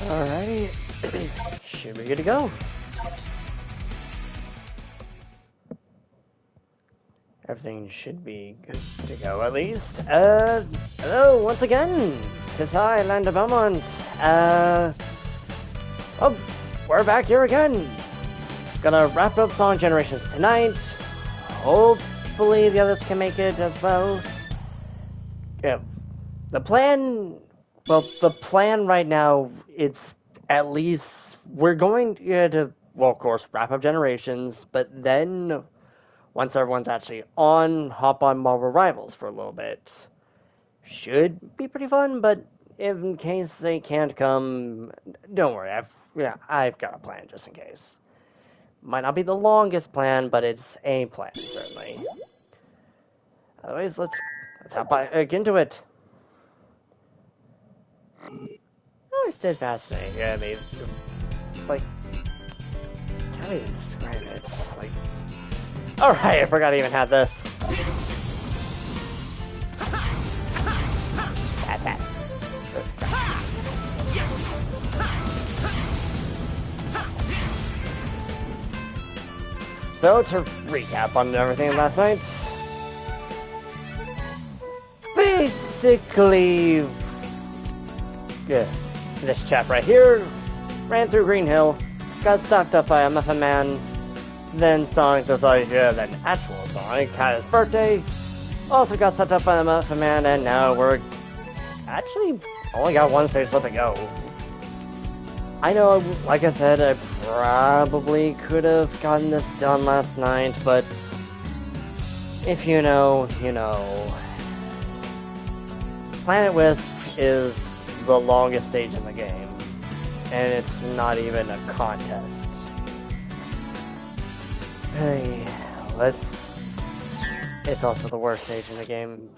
Alright, should be good to go. Everything should be good to go, at least. Hello, once again. 'Tis I, Land of Belmont. Oh, we're back here again. Gonna wrap up Song Generations tonight. Hopefully the others can make it as well. Yeah, the plan right now, it's at least we're going to, well, of course, wrap up Generations, but then once everyone's actually on, hop on Marvel Rivals for a little bit. Should be pretty fun, but in case they can't come, don't worry, I've got a plan just in case. Might not be the longest plan, but it's a plan, certainly. Otherwise, let's hop back into it. Oh, it's fascinating. Yeah, I mean, like, can't even describe it. Like, all right, I forgot I even had this. That. So to recap on everything last night, basically. Yeah, this chap right here ran through Green Hill, got sucked up by a Muffin Man, then Sonic decided, then actual Sonic had his birthday, also got sucked up by the Muffin Man, and now we're actually only got one stage left to go. I know, like I said, I probably could have gotten this done last night, but if you know, you know. Planet Wisp is the longest stage in the game, and it's not even a contest. Hey, it's also the worst stage in the game,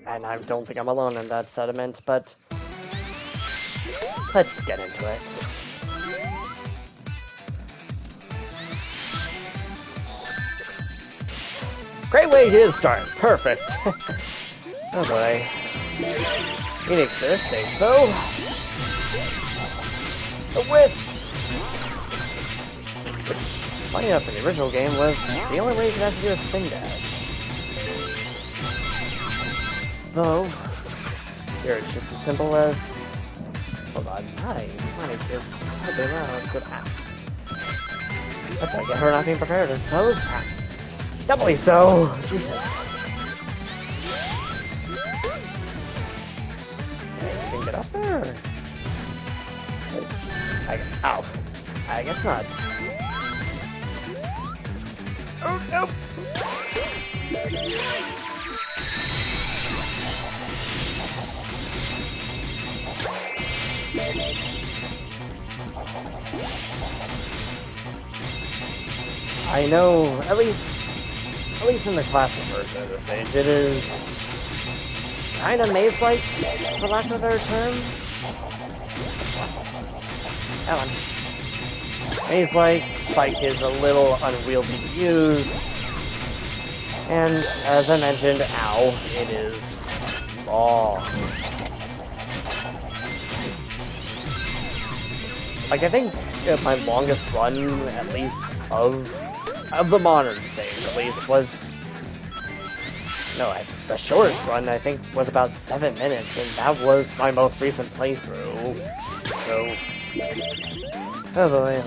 and I don't think I'm alone in that sentiment, but let's get into it. Great way to start, perfect. Oh boy. Meaning for this stage, though. The Wisp! Which, funny enough, in the original game was the only way you could actually do a spin dash. Though, here it's just as simple as. Hold on, hi, just. Okay, now, good app. That's how I get her not being prepared, I suppose. Doubly so! Jesus. Get up there. Ow. I guess not. Oh, no. I know, at least in the classic version of the stage, it is kind of maze-like, for lack of a better term. Come on. Maze-like, Spike is a little unwieldy to use. And, as I mentioned, ow, it is long. Like, I think my longest run, at least, of the modern stage, at least, was... No, the shortest run, I think, was about 7 minutes, and that was my most recent playthrough. So, oh boy,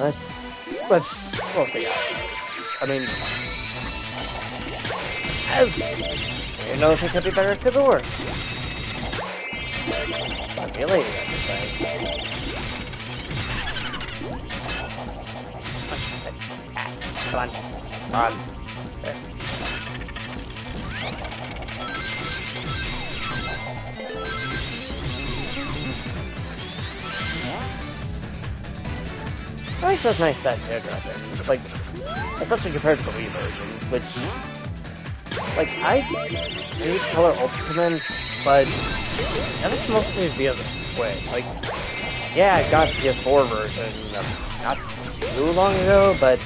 we'll see how it goes. I mean, as you know, if it could be better, it could be worse. But really, I should say. Come on, come on. There. I think that's nice set hairdressing, like, especially compared to the Wii version, which, like, I hate Color Ultraman, but that was mostly via the Switch. Like, yeah, I got the PS4 version not too long ago, but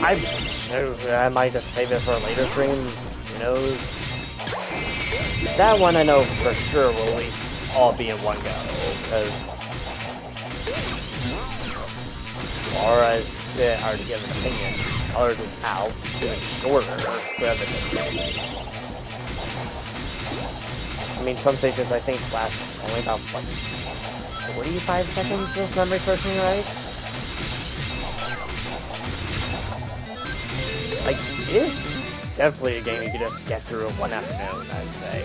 I might just save it for a later stream, who knows. That one I know for sure will at least all be in one go, because Or as hard to give an opinion, colors is out, even shorter, whatever it is. I mean, some stages I think last only about, what, 45 seconds if memory serves me right? Like, it's definitely a game you could just get through in one afternoon, I'd say.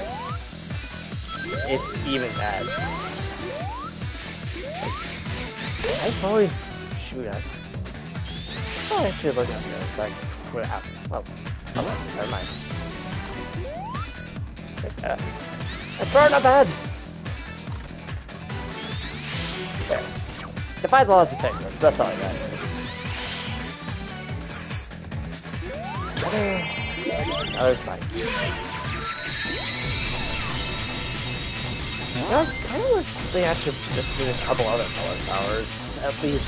It's even that. Like, I've always... Shoot, I should look at this, like, well, never mind. That's not bad! There. Defy the laws of physics, that's all I got. Another spike. I kind of wish they actually just did a couple other color powers, at least.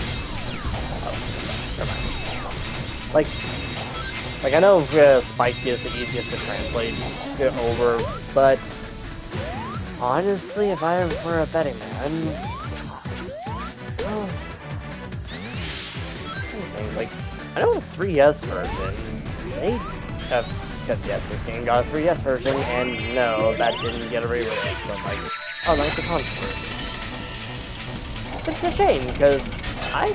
Oh, never mind. Like I know spike is the easiest to translate over, but honestly, if I were a betting man, like I know the 3DS version. They have, because yes, this game got a 3DS version, and no, that didn't get a re-release, but like, oh, like the console version. It's a shame, because I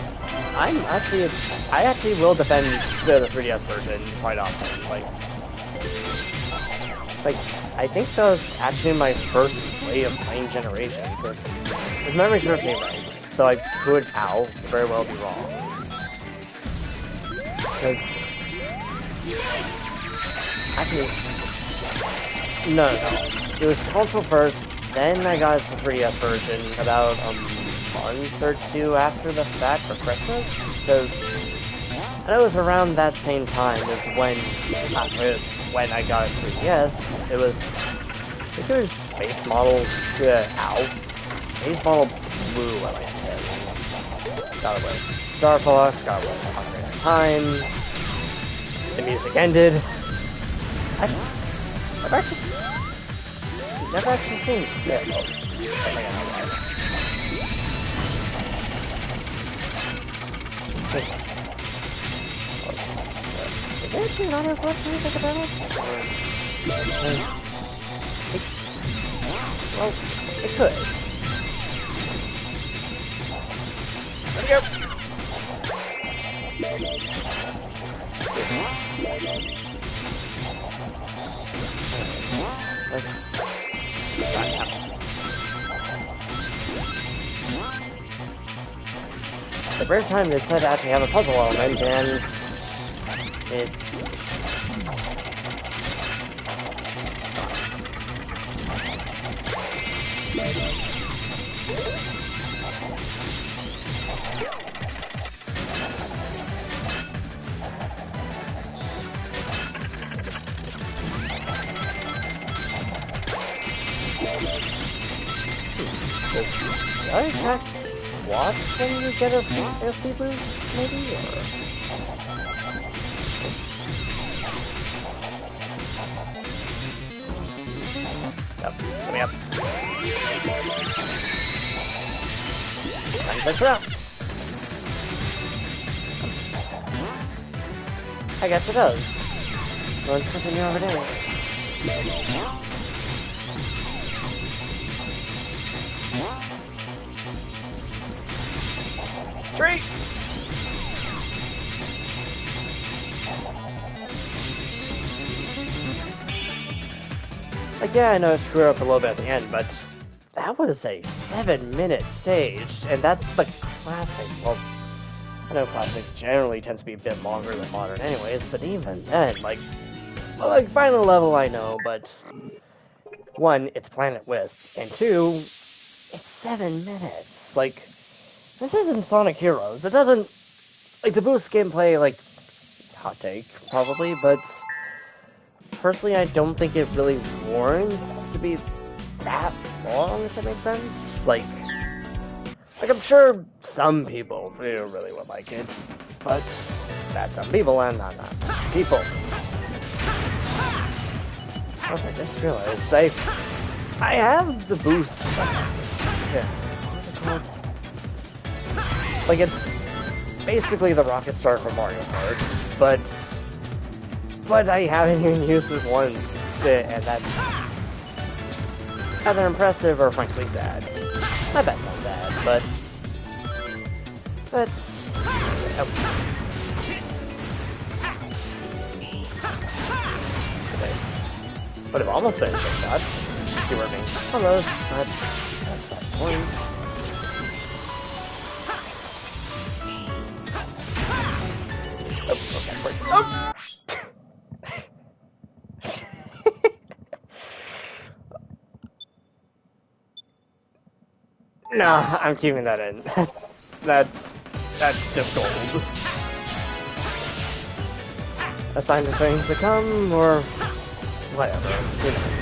actually will defend the 3DS version quite often, like, I think that was actually my first way of playing Generations, if memory serves me right, so I could, very well be wrong. Because actually, no. It was console first, then I got the 3DS version about a month or two after the fact for Christmas, because it was around that same time as when I got a 3DS. It was Base Model Base Model Blue, I like to say. Got away Star Fox, got away Ocarina of Time. The music ended. I've actually never actually seen it. I think I know why. Is there actually not as much music about it? Well, it could. Let me go! The first time they said to actually have a puzzle element, and it's... Does I attack watch when you get a AFC boost, maybe? Or... Yep, coming up. Time to push it out. I guess it does. Let's continue over there. 3! Like, yeah, I know I screwed up a little bit at the end, but that was a 7-minute stage, and that's the classic. Well, I know classic generally tends to be a bit longer than modern anyways, but even then, like final level I know, but one, it's Planet Wisp, and two, it's 7 minutes. Like, this isn't Sonic Heroes. It doesn't, like, the boost gameplay, like, hot take, probably, but personally, I don't think it really warrants to be that long, if that makes sense. Like, I'm sure some people really would like it, but that's some people and not people. Oh, I just realized I have the boost. Yeah, what's it called? like, it's basically the rocket start for Mario Kart, but I haven't even used it once, and that's either impressive or frankly sad. I bet not sad, but oh. Okay. Would have almost been a trick shot. You were being close, but that's that point. Oh, okay, break. Oh! No, I'm keeping that in. That's just gold. A sign of things to come, or whatever. Who knows?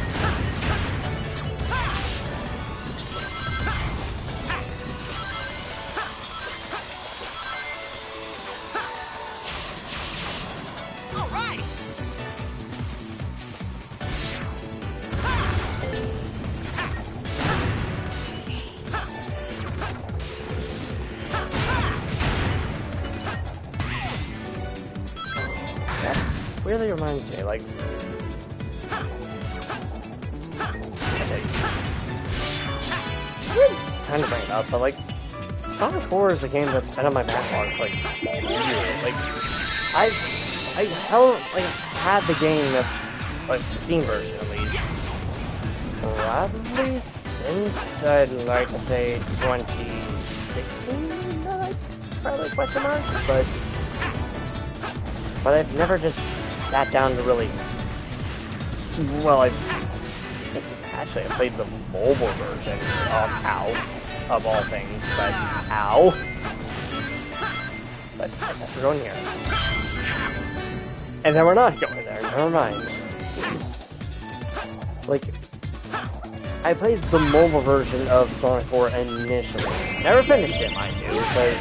Really reminds me, like, okay. Time to bring it up, but like, Sonic 4 is a game that's been on my backlog for like years. Like, I had the game, like the Steam version at least, probably since I'd like to say 2016. Probably question mark, but I've never just sat down to really. Well, I played the mobile version of all things, but I guess we're going here. And then we're not going there, never mind. Like, I played the mobile version of Sonic 4 initially. Never finished it, mind you, because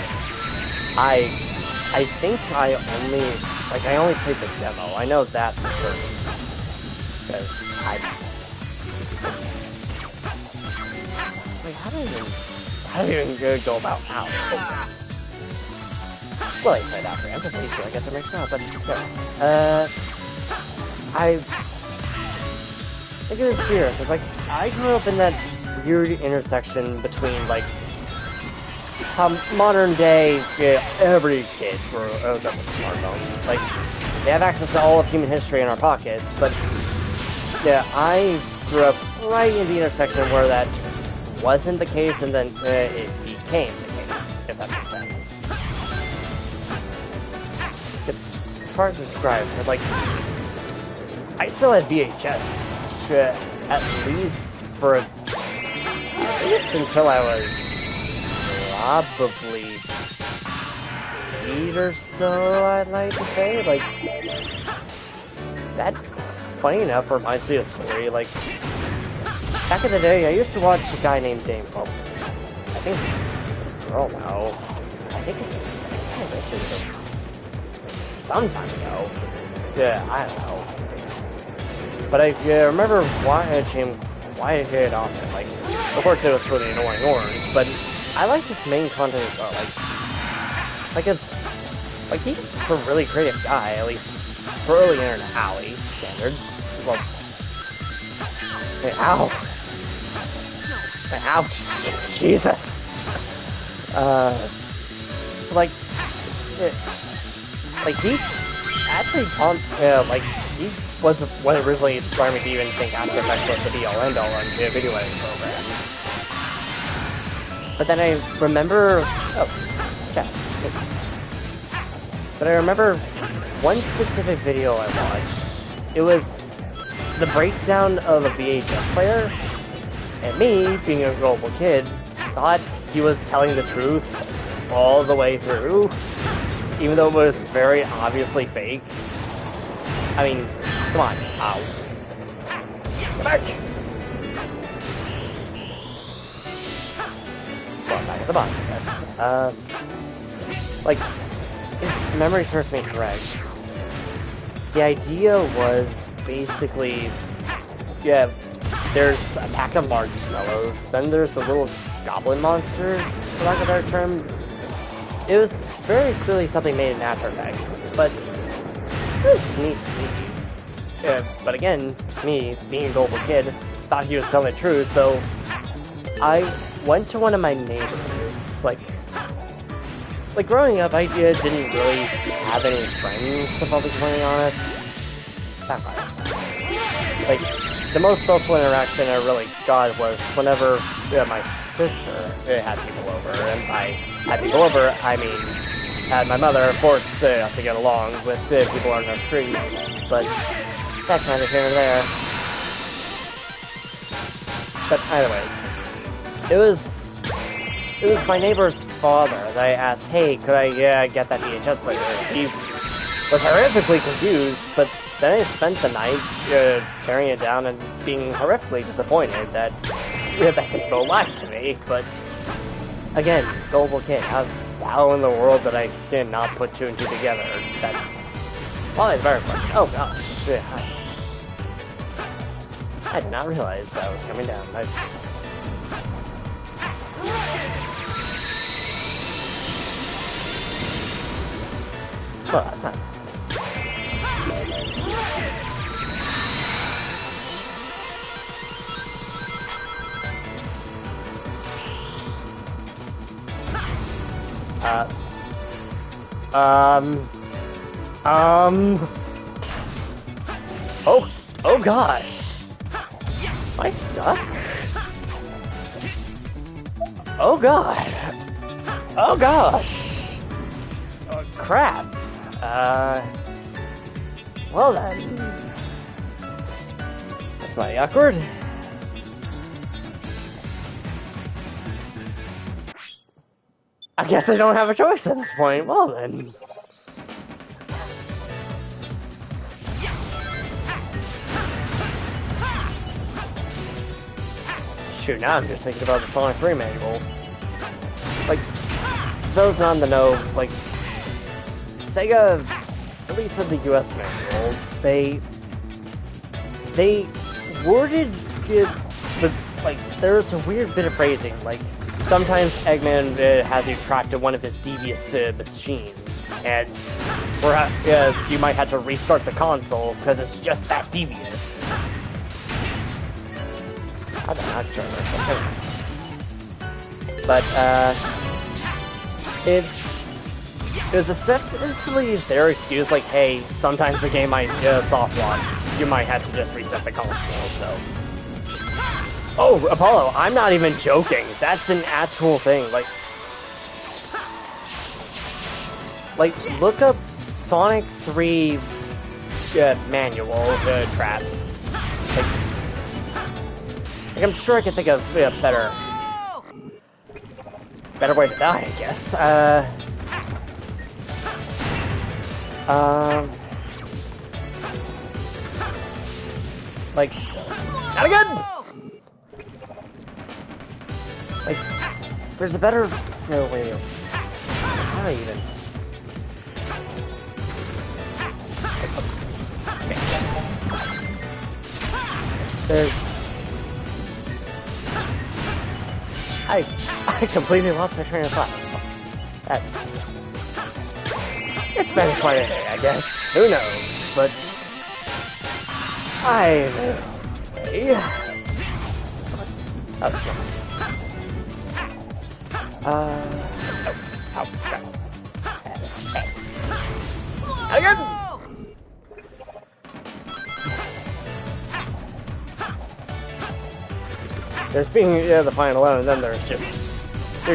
I think I only played the demo. I know that for certain. Because how do you even go about out? Well, I played after empathy, so I guess it makes sense, but I think it was weird, because like I grew up in that weird intersection between like modern day, every kid with a smartphone. Like, they have access to all of human history in our pockets, but yeah, I grew up right in the intersection where that wasn't the case, and then it became the case, if that makes sense. It's hard to describe, but like, I still had VHS, at least until I was probably 8 or so, I'd like to say. Like, that, funny enough, reminds me of a story. Like, back in the day, I used to watch a guy named Dame. Well, I think it's a girl now. I think it's some time ago. Yeah, I don't know. But I remember watching quite a bit often. Like, of course, it was for the annoying orange, but I like his main content as well. Like he's a really creative guy, at least for early internet alley standards. Well, ow, Jesus. Like he actually taught, he was what originally inspired me to even think After Effects was the be-all end-all on video editing programs. But then I remember, but I remember one specific video I watched. It was the breakdown of a VHS player, and me, being a gullible kid, thought he was telling the truth all the way through, even though it was very obviously fake. I mean, come on, ow. Get back! Well, back at the bottom, I guess. Like, if memory serves me correct, the idea was basically, yeah, there's a pack of marshmallows, then there's a little goblin monster, for lack of a better term, it was very clearly something made in After Effects, but it was neat to me. But again, me, being a gullible kid, thought he was telling the truth, so I went to one of my neighbors. Like growing up, I didn't really have any friends, to be completely honest. Like, the most social interaction I really got was whenever my sister had people over, and by had people over, I mean had my mother forced to get along with people on the street, but that kind of here and there. But anyways, it was my neighbor's father that I asked, hey, could I get that VHS player? He was horrifically confused, but then I spent the night tearing it down and being horrifically disappointed that that didn't go live to me. But again, gullible kid, how in the world did I not put two and two together? That's probably very funny. Oh gosh, yeah, I did not realize that was coming down. Well, that's not. Oh gosh. Am I stuck? Oh god. Oh gosh. Oh crap. Well then. That's mighty awkward. I guess I don't have a choice at this point. Well then. Shoot, now I'm just thinking about the Sonic 3 manual. Like, those not in the know, like, Sega, at least in the US manual, they worded it, but, like, there's a weird bit of phrasing, like, sometimes Eggman has you trapped to one of his devious machines, and perhaps you might have to restart the console because it's just that devious. I'm not sure. But it was essentially their excuse, like, hey, sometimes the game might soft launch. You might have to just reset the console. So. Oh, Apollo, I'm not even joking. That's an actual thing. Like look up Sonic 3 manual trap. Like, I'm sure I can think of a better way to die, I guess. Like, not again! Like, there's a better way of... How do I even... There's... I completely lost my train of thought. It's been quite a day, I guess. Who knows? But... Again! There's being the final one, and then there's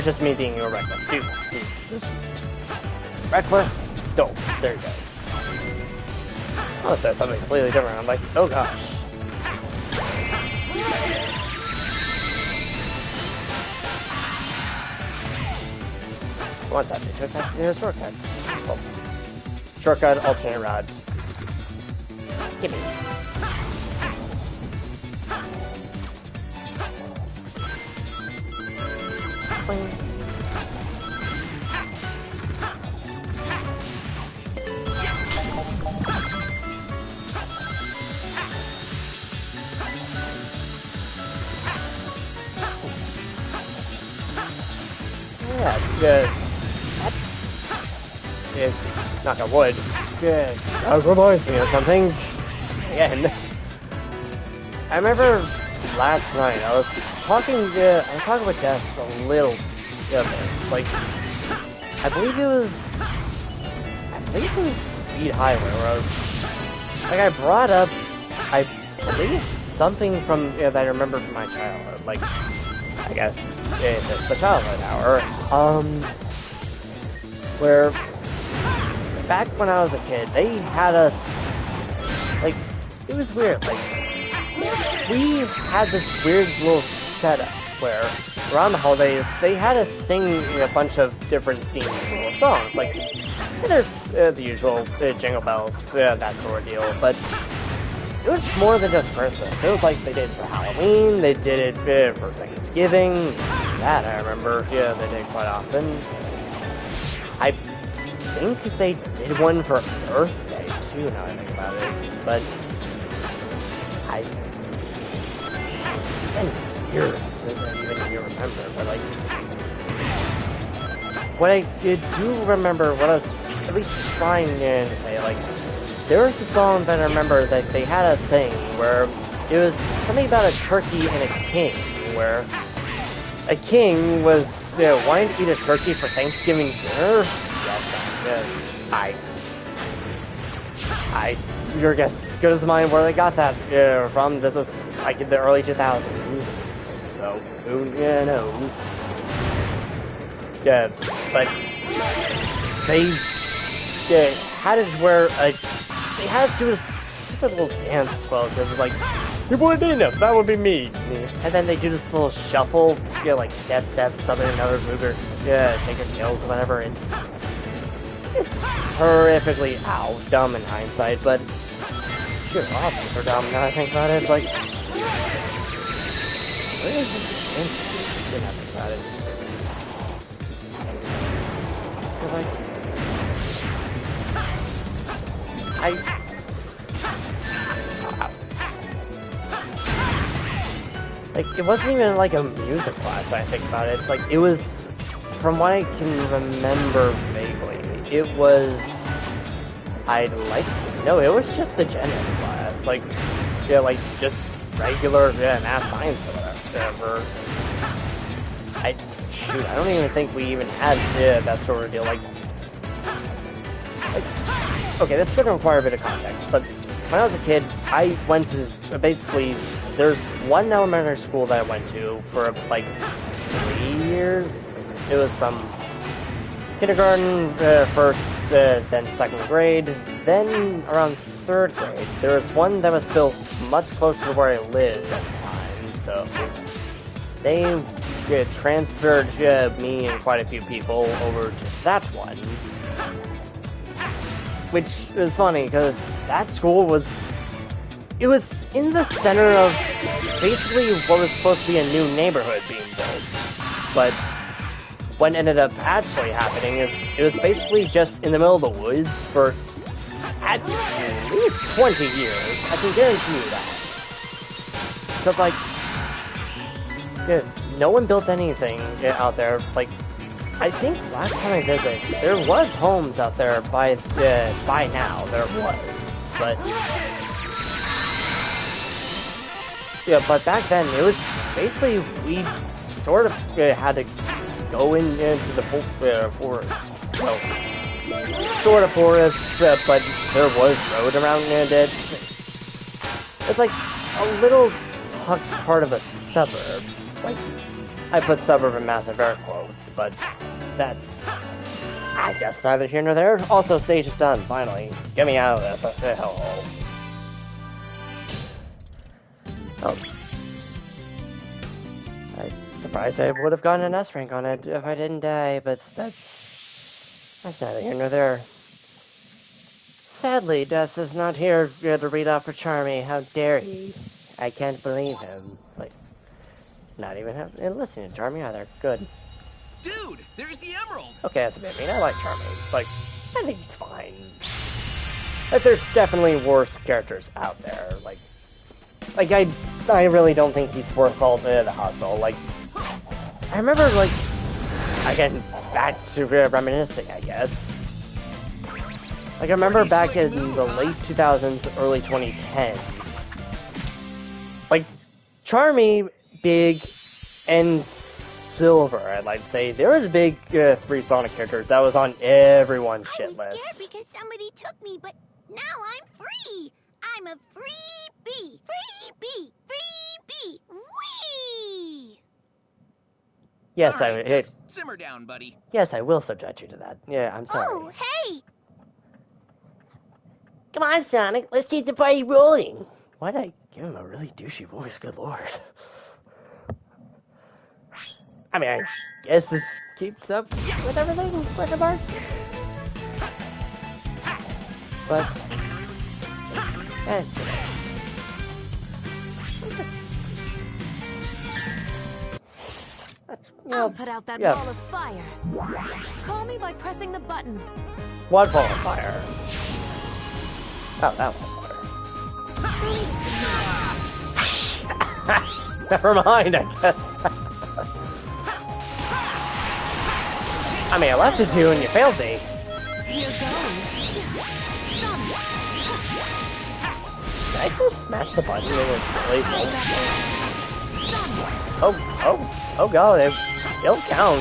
just me being reckless too. Reckless, dope. There you go. Oh, that's something completely different. I'm like, oh gosh. What's that? They took that to shortcut. Oh. Shortcut, alternate route. Gimme. Yeah, knock on wood. Yeah, reminds me of something. Again, I remember last night I was talking with Jess a little bit. Like, I believe it was Speed Highway where I was like, I brought up, I believe, something from that I remember from my childhood. Like, I guess it's the childhood hour. Where back when I was a kid, they had us, like, it was weird. Like, we had this weird little setup where around the holidays they had us sing a bunch of different themed little songs. Like, there's the usual Jingle Bells, that sort of deal, but it was more than just Christmas. It was like they did it for Halloween, they did it for Thanksgiving. That I remember, yeah, they did quite often. I think they did one for Earth Day too, now I think about it, but it's been years since I even remember, but like, what I do remember, what I was at least trying to say, like, there was a song that I remember that they had us sing where it was something about a turkey and a king, where a king was wanting to eat a turkey for Thanksgiving dinner. Yes, your guess is as good as mine where they got that from. This was like in the early 2000s, so who knows? Yeah, but they had it where they had to do a stupid little dance, well, because it was like, you wanted enough, that would be me. And then they do this little shuffle, like step, something, another move, or shake your tails, whatever. It's horrifically dumb in hindsight, but sure, options are dumb now I think about it. Like, where is this game? Didn't have to think about it. Like, it wasn't even like a music class, I think about it. Like, it was, from what I can remember vaguely, it was, it was just the gen ed class. Like, like, just regular, math science or whatever. I don't even think we even had, that sort of deal. Like, okay, this is going to require a bit of context, but when I was a kid, I went to, basically, there's one elementary school that I went to for, like, 3 years. It was from kindergarten, first, then second grade, then around third grade. There was one that was built much closer to where I lived at the time, so they transferred me and quite a few people over to that one. Which is funny, because that school was in the center of basically what was supposed to be a new neighborhood being built. But what ended up actually happening is it was basically just in the middle of the woods for at least 20 years. I can guarantee you that. So, like, no one built anything out there. Like, I think last time I visited, there was homes out there by now. There was, but but back then it was basically we sort of had to go into the forest. Well, sort of forest, but there was road around it. It's like a little tucked part of a suburb. Like, I put suburb in massive air quotes, but that's, I guess, neither here nor there. Also, stage is done, finally. Get me out of this hellhole. Oh. I'm surprised I would have gotten an S rank on it if I didn't die, but that's neither here nor there. Sadly, Death is not here to read off for Charmy. How dare he? I can't believe him. Like, not even listening to Charmy either. Good. Dude, there's the emerald! Okay, that's a bit mean. I like Charmy. Like, I think it's fine. But there's definitely worse characters out there. Like I really don't think he's worth all the hustle. Like, I remember, like, again, back to reminiscing, I guess. Like, I remember back in the late 2000s, early 2010s. Like, Charmy, Big, and Silver, I'd like to say. There was big 3 Sonic characters that was on everyone's shit list. I was scared because somebody took me, but now I'm free. I'm a free bee. Free bee. Free bee. Whee! Yes, Alright, I just simmer down, buddy. Yes, I will subject you to that. Yeah, I'm sorry. Oh, hey! Come on, Sonic, let's keep the party rolling. Why'd I give him a really douchey voice? Good lord. I mean, I guess this keeps up with everything, question mark? But, I'll put out that ball of fire. Call me by pressing the button. What ball of fire? Oh, that one. Never mind, I guess. I mean, I left it to you and you failed me. Here goes. Did I just smash the button and it's really Oh god, it'll count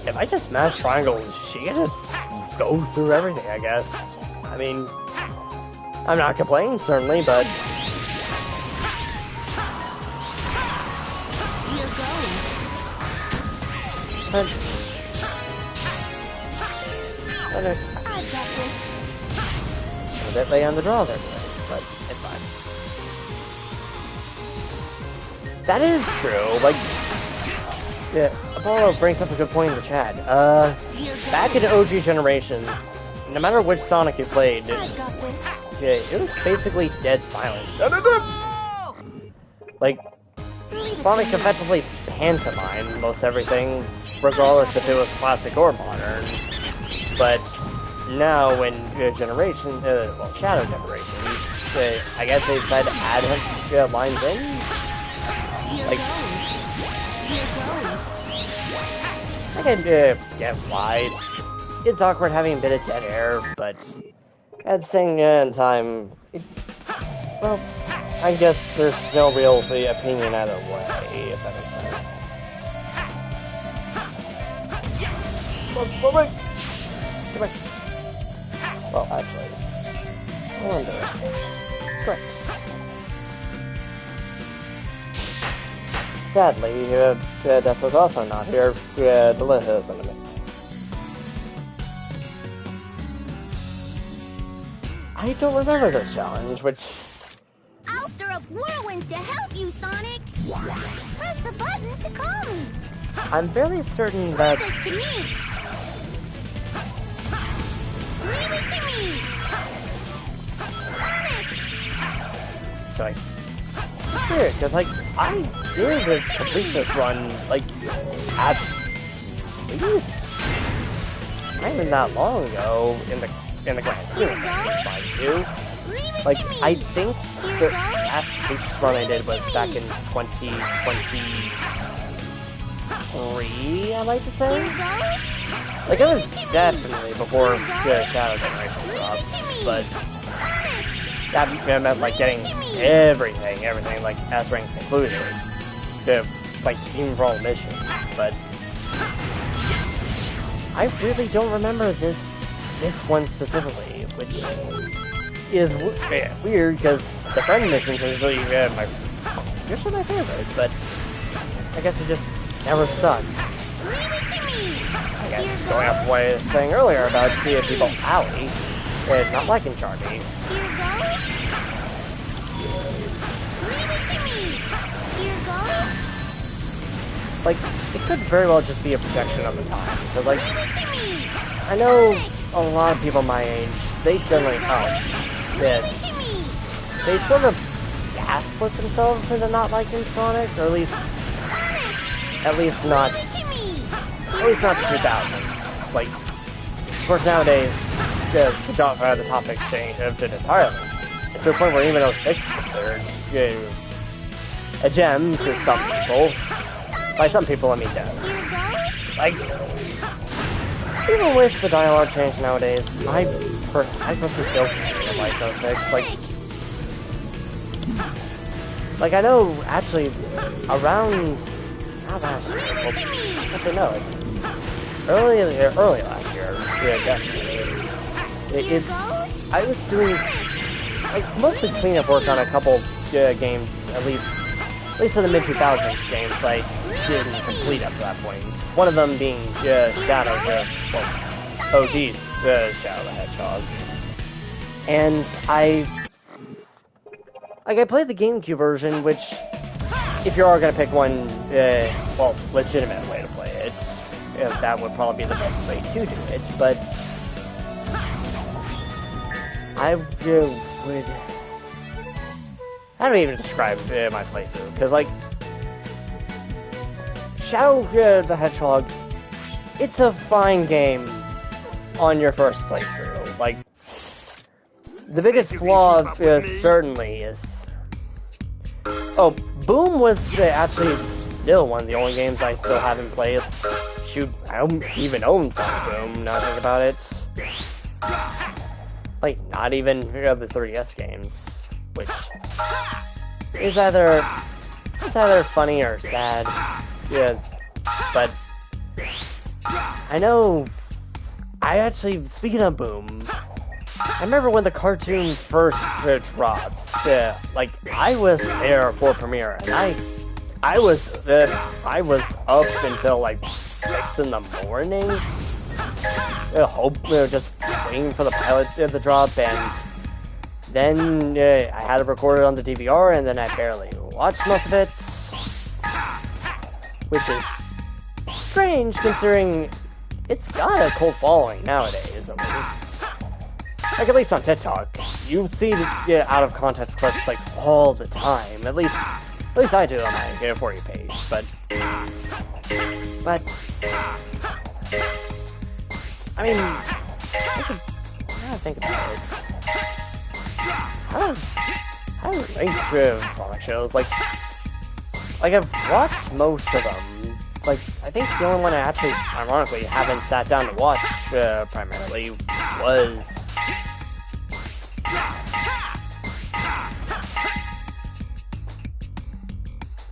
if I just smash triangles, she can just go through everything, I guess. I mean, I'm not complaining, certainly, but... Here goes. I've got this. A bit late on the draw there, but it's fine. That is true, like... Yeah, Apollo brings up a good point in the chat. Back in OG generations, no matter which Sonic you played, yeah, it was basically dead silent. Like, Sonic effectively pantomimed most everything, regardless if it was classic or modern. But now, when Shadow Generation, I guess they decided to add lines in. Like, I can get why it's awkward having a bit of dead air, but at the same time, well, I guess there's no real opinion either way, if that makes sense. Come back! Well, actually, I wonder. Correct. Sadly, Death was also not here to listen to me. I don't remember this challenge, which... I'll stir up whirlwinds to help you, Sonic! Press the button to call me! I'm fairly certain that... Leave it to me! Leave it to me! Sonic! So, like... Weird, because, like, I did complete this run, like, at least... not even that long ago, in the grand scheme of things, mind you. Like, I think the last H run I did was back in 2023, I like to say. Like, it was definitely before the Shadow Generation dropped, but that meant, like, getting everything, like, S ranks included, to, like, even for all missions, but I really don't remember this one specifically, which is weird, because the friend missions are usually my favorites, but I guess it just never stuck. I guess going off what I was saying earlier about people Alley, not liking Charmy. Like, it could very well just be a projection of the time, because, like, I know a lot of people my age, they generally, they sort of gaslit themselves into not liking Sonic, or at least not the 2000s. Like, of course nowadays, the topic shifted entirely. It's to a point where even 06 is considered a gem to some people. By some people, I mean death. Like, even with the dialogue change nowadays, I personally still like those things. Like I know actually around not last year, well, actually no, early last year, yeah, definitely. I was doing like mostly cleanup work on a couple games, at least in the mid 2000s games I didn't complete up to that point. One of them being Shadow, OG Shadow the Hedgehog, and I played the GameCube version, which, if you are gonna pick one, well, legitimate way to play it, that would probably be the best way to do it. But I would. How do I even describe my playthrough? Because, like, Shadow the Hedgehog, it's a fine game on your first playthrough. Like, the biggest flaw certainly is... Oh, Boom was actually still one of the only games I still haven't played. Shoot, I don't even own Sonic Boom, now I think about it. Like, not even the 3DS games, which is either funny or sad. Yeah, but I know. Speaking of Boom, I remember when the cartoon first dropped. Like I was there for premiere, and I was up until like 6 in the morning. Just waiting for the pilot to drop, and then I had it recorded on the DVR, and then I barely watched most of it, which is strange considering it's got a cult following nowadays. At least, like at least on TikTok, you see out of context clips like all the time. At least I do on my For You page, but I mean, now I think about it, I don't think Sonic shows, like I've watched most of them. Like, I think the only one I actually, ironically, haven't sat down to watch, primarily, was...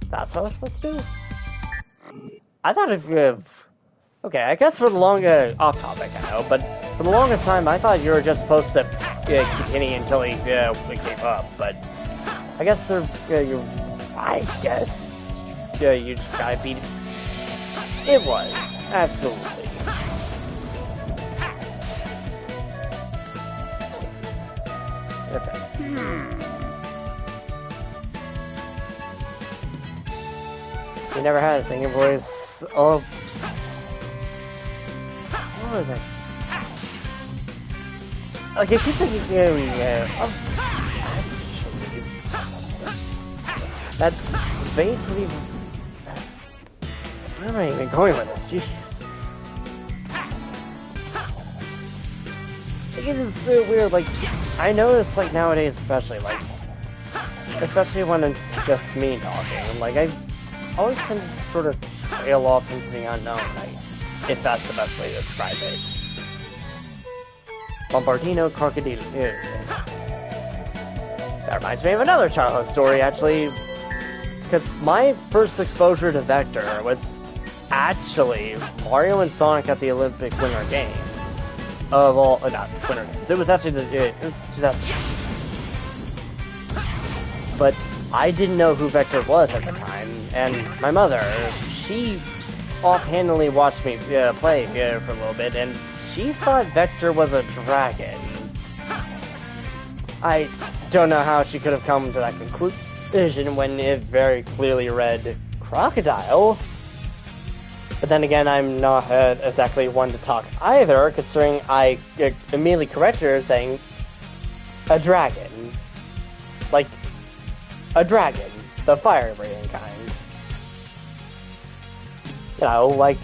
That's what I was supposed to do? I thought if okay, I guess for the off topic, I know, but for the longest time, I thought you were just supposed to keep hitting until he gave up, but I guess you just gotta beat it. It was, absolutely. Okay. You never had a singing voice. Oh. What was it? Like, if you think that's vaguely... Where am I even going with this? Jeez. It is really weird, like, I notice, like, nowadays especially when it's just me talking, like, I always tend to sort of trail off into the unknown, if that's the best way to describe it. Bombardino Crocodile. That reminds me of another childhood story, actually, because my first exposure to Vector was actually Mario and Sonic at the Olympic Winter Games. Of all, not Winter Games. It was actually it was 2000. But I didn't know who Vector was at the time, and my mother, she offhandedly watched me play for a little bit, and she thought Vector was a dragon. I don't know how she could have come to that conclusion when it very clearly read crocodile. But then again, I'm not exactly one to talk either, considering I immediately corrected her saying a dragon. Like, a dragon. The fire-breathing kind. You know, like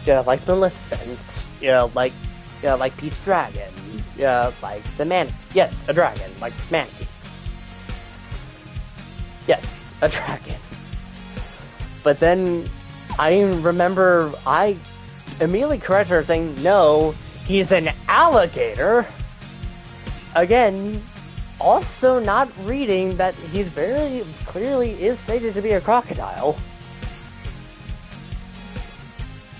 Maleficent. Like Pete's dragon. Like the man. Yes, a dragon. Like manatees. Yes, a dragon. But then I remember immediately correct her, saying, no, he's an alligator. Again, also not reading that he's very clearly is stated to be a crocodile.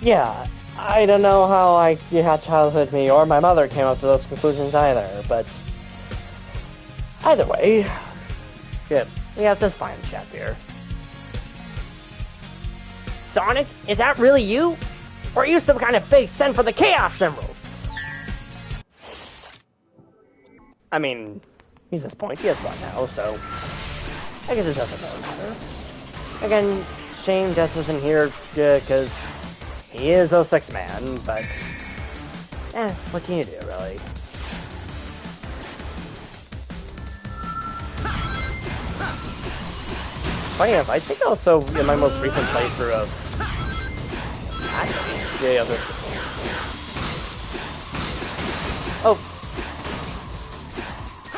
Yeah, I don't know how had childhood me or my mother came up to those conclusions either, but either way, good. We have this fine chat here. Sonic, is that really you? Or are you some kind of fake sent for the Chaos Emeralds? I mean, he's his point. He has one now, so I guess it doesn't really matter. Again, shame Jess isn't here because he is 06 man, but what can you do, really? Funny enough, I think also in my most recent playthrough of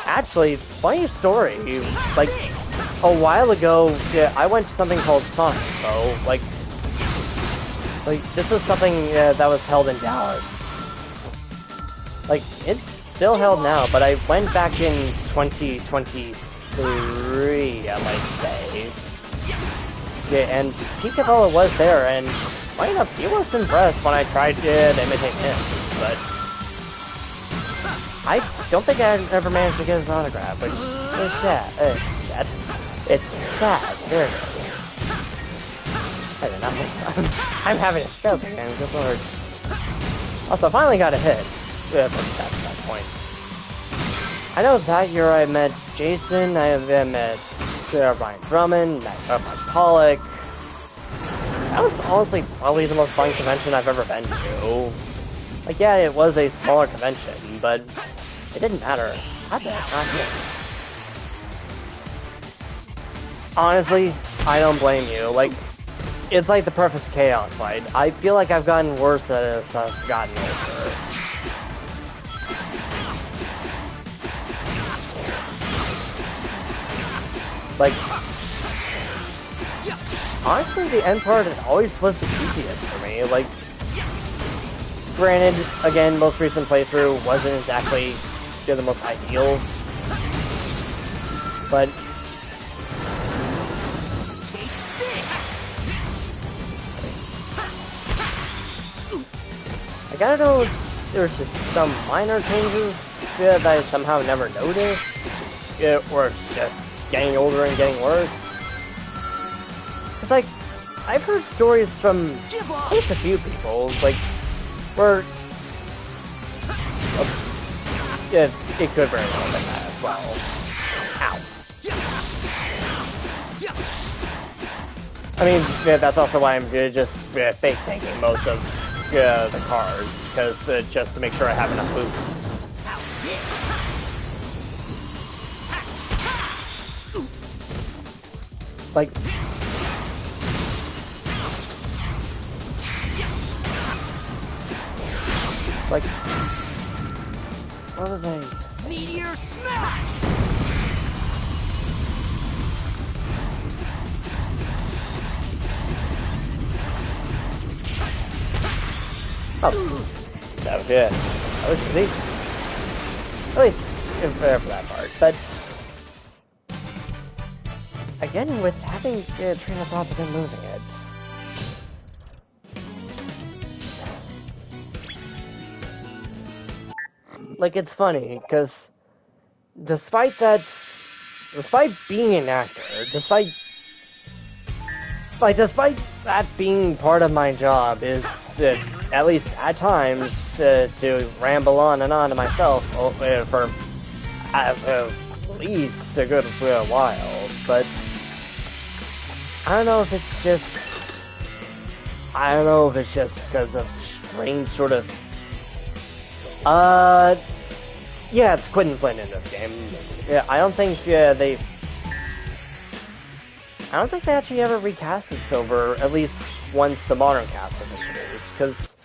actually, funny story. Like a while ago, I went to something called Sonic. So like this was something that was held in Dallas. Like it's still held now, but I went back in 2023, I might say. Yeah, and Picabella was there, and funny enough, he was impressed when I tried to imitate him, but I don't think I ever managed to get his autograph, which is sad. It's sad, very I don't know. I'm having a stroke again, good lord. Also, finally got a hit. Yeah, that's that point. I know that year I met Jason, I have met Ryan Drummond, met Mike Pollock. That was honestly probably the most fun convention I've ever been to. Like, yeah, it was a smaller convention, but it didn't matter. Not here. Honestly, I don't blame you. Like, it's like the perfect chaos fight. I feel like I've gotten worse as I've gotten older. Like, honestly, the end part always was the easiest for me. Like, granted, again, most recent playthrough wasn't exactly the most ideal, but I gotta know if there's just some minor changes that I somehow never noticed, or just getting older and getting worse. It's like, I've heard stories from at least a few people, like, where it could very well have been that as well. Ow. I mean, that's also why I'm just face tanking most of the cars, because just to make sure I have enough boosts. Like, what was I? Meteor smash! Oh, that was it. That was easy. At least for that part. But again, with having a train of thought but then losing it. Like, it's funny, because despite being an actor, despite that being part of my job, is at least at times to ramble on and on to myself for at least a good while. But I don't know if it's just because of strange sort of yeah, it's Quentin Flynn in this game. Yeah, I don't think they actually ever recasted Silver, at least once the modern cast was introduced, because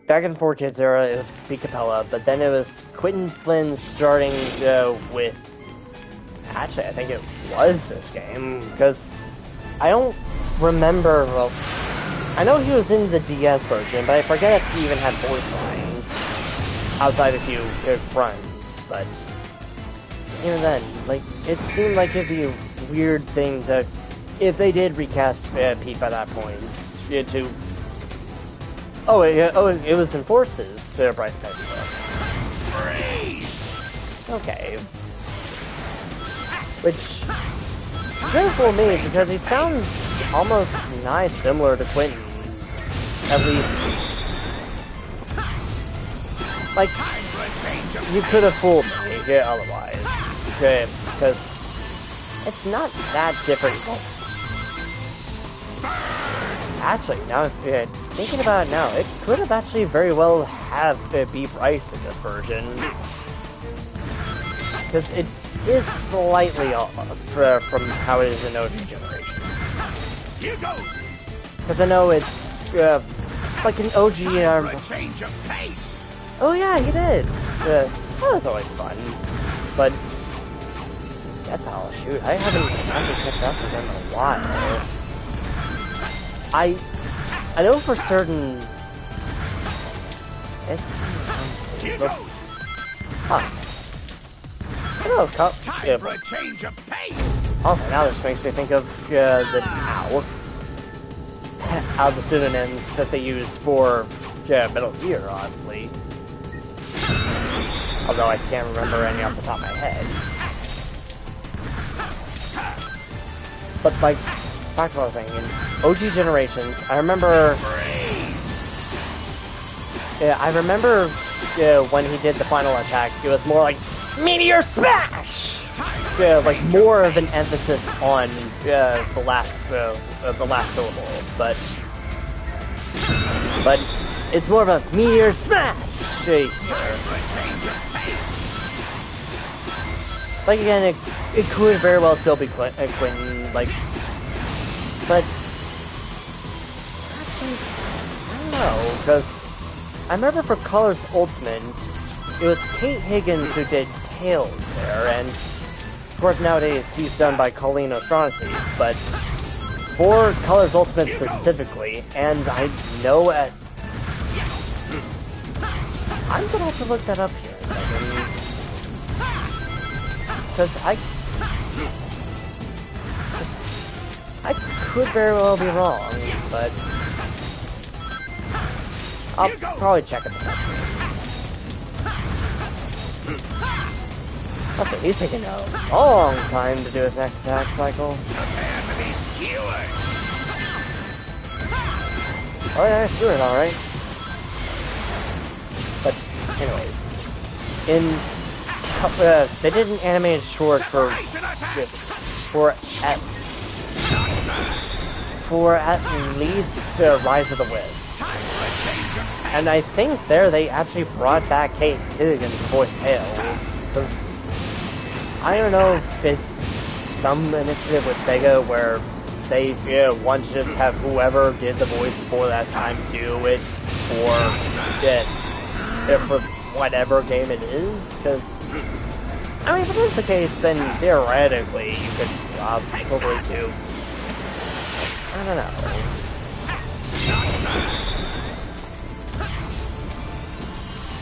back in 4Kids era, it was Pete Capella, but then it was Quentin Flynn starting with... Actually, I think it was this game, because I don't remember... Well, I know he was in the DS version, but I forget if he even had voice lines outside a few runs. But even then, like, it seemed like it'd be a weird thing to, if they did recast Pete by that point, to. It was in Forces, Bryce Petty. Okay. Which is really cool to me because he sounds almost nice, similar to Quentin. At least, like, you could have fooled me otherwise. Because it's not that different. Actually, now thinking about it now, it could have actually very well have be Bryce in this version. Because it is slightly off from how it is in OG generation. Because I know it's like an OG. Oh yeah, he did. That was always fun. But that's all. Shoot, I haven't actually kept up with him in a while. I know for certain. Huh. Oh, Time for a change of pace. Also, now this makes me think of the the pseudonyms that they use for Metal Gear, honestly. Although I can't remember any off the top of my head. But like, back to what I was saying, in OG generations, I remember when he did the final attack, it was more like Meteor Smash! Like more of an emphasis on the last syllable, but it's more of a Meteor Smash! Like again, it could very well still be Quentin, like, but actually, I don't know, because I remember for Colors Ultimate, it was Kate Higgins who did Tails there, and of course nowadays he's done by Colleen O'Shaughnessy, but for Colors Ultimate specifically, and I know I'm gonna have to look that up here in a second, because I could very well be wrong, but I'll probably check it out. Okay, he's taking a long time to do his next attack cycle. Oh yeah, skewered, alright. But, anyways, they did an animated short for at least Rise of the Wiz. And I think there they actually brought back Kate Higgins' voice Tails. I don't know if it's some initiative with Sega where they want to just have whoever did the voice for that time do it for whatever game it is. Because I mean, if it is the case, then theoretically you could probably do. I don't know.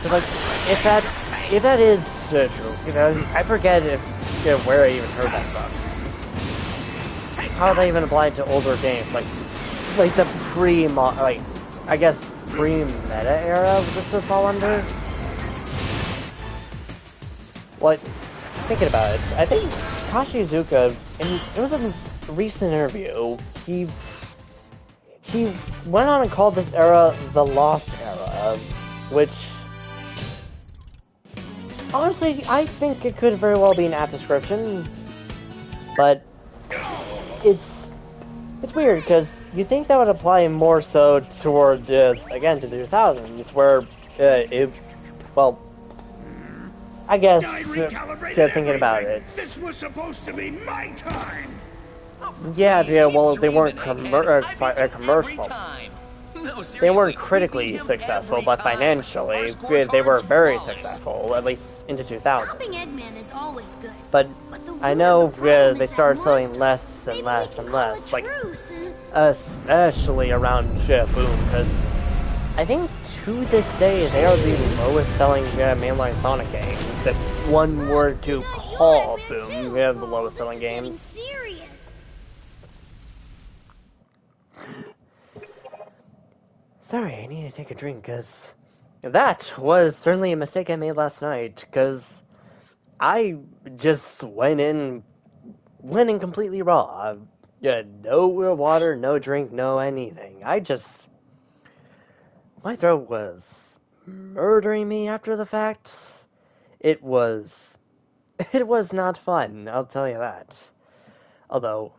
Cause like, if that is true, I forget where I even heard that from. How they even applied to older games, like the I guess pre-meta era. This would fall under. Like, thinking about it, I think Kashi Iizuka, it was a recent interview. He went on and called this era the Lost Era, which. Honestly, I think it could very well be an apt description, but it's weird because you think that would apply more so toward again to the 2000s, where I guess thinking about it. This was supposed to be my time. Yeah, well, they weren't commercial. No, they weren't critically successful, but financially, they were very successful, at least into 2000. Eggman is always good. But I know they started selling less and Maybe less we can and call less. a Like, truce and... especially around Boom, because I think to this day they are the lowest selling mainline Sonic games. If one were to call Boom the lowest selling games. Serious. Sorry, I need to take a drink, because that was certainly a mistake I made last night, because I just went in completely raw. Yeah, no water, no drink, no anything. My throat was murdering me after the fact. It was not fun, I'll tell you that. Although,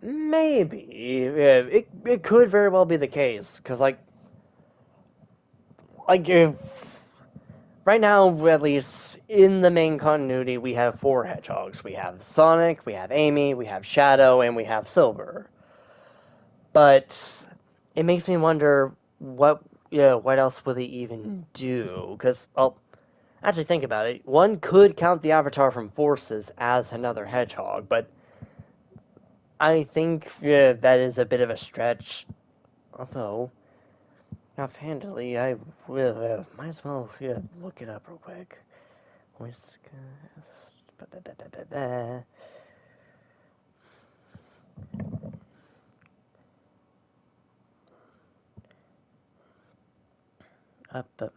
maybe. Yeah, it could very well be the case, because, if, right now, at least, in the main continuity, we have 4 hedgehogs. We have Sonic, we have Amy, we have Shadow, and we have Silver. But it makes me wonder what else would they even do? Because, well, actually think about it. One could count the Avatar from Forces as another hedgehog, but I think that is a bit of a stretch. Although, offhandedly, I will might as well look it up real quick. Up.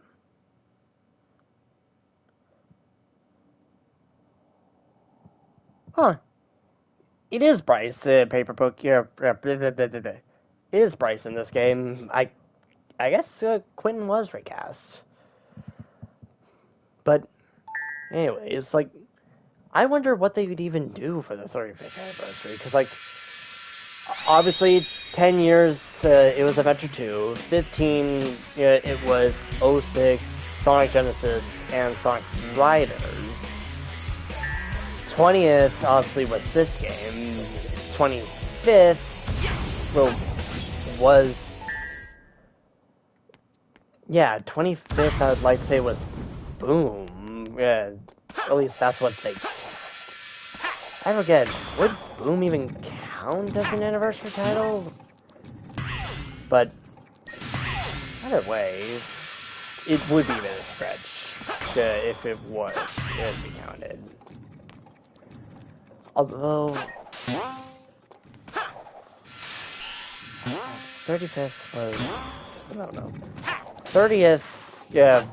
Huh. It is Bryce, Paperbook. Yeah, it is Bryce in this game. I guess Quentin was recast. But, anyways, I wonder what they would even do for the 35th anniversary. Because, obviously, 10 years, it was Adventure 2. 15, it was 06, Sonic Genesis, and Sonic Riders. 20th, obviously, was this game. 25th, was... Yeah, 25th, I'd like to say, was Boom. Yeah, at least that's what they... I forget, would Boom even count as an anniversary title? But, either way, it would be a bit of a stretch if it was to be counted. Although, 35th was... I don't know. 30th, yeah,